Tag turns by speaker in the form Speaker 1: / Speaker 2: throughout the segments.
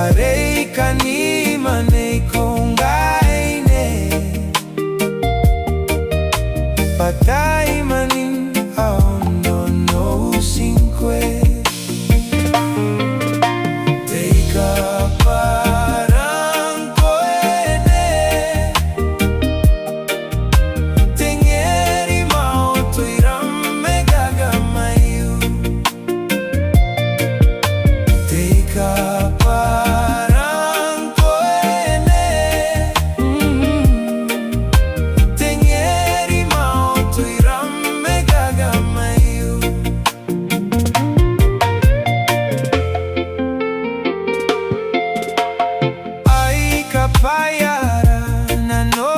Speaker 1: Areika ni mane kongaine Patai manin aono no Ngkoe Teika parang koene Tengeri mau tuirame gagamayu Teika parang koene Tengeri mau tuirame gagamayu Ai kapayara na no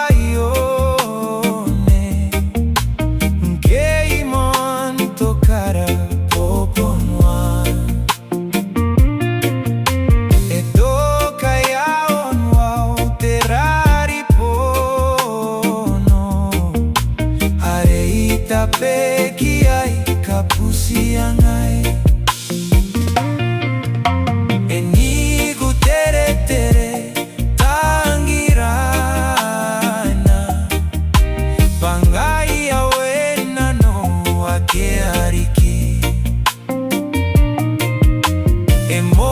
Speaker 1: ayone Ngkoe mon tokara poponwan Edo kayaon wao terari pono Areita peki ai kapusiangai Enigu tere tere tangirana Bangai awena no ake ariki Emo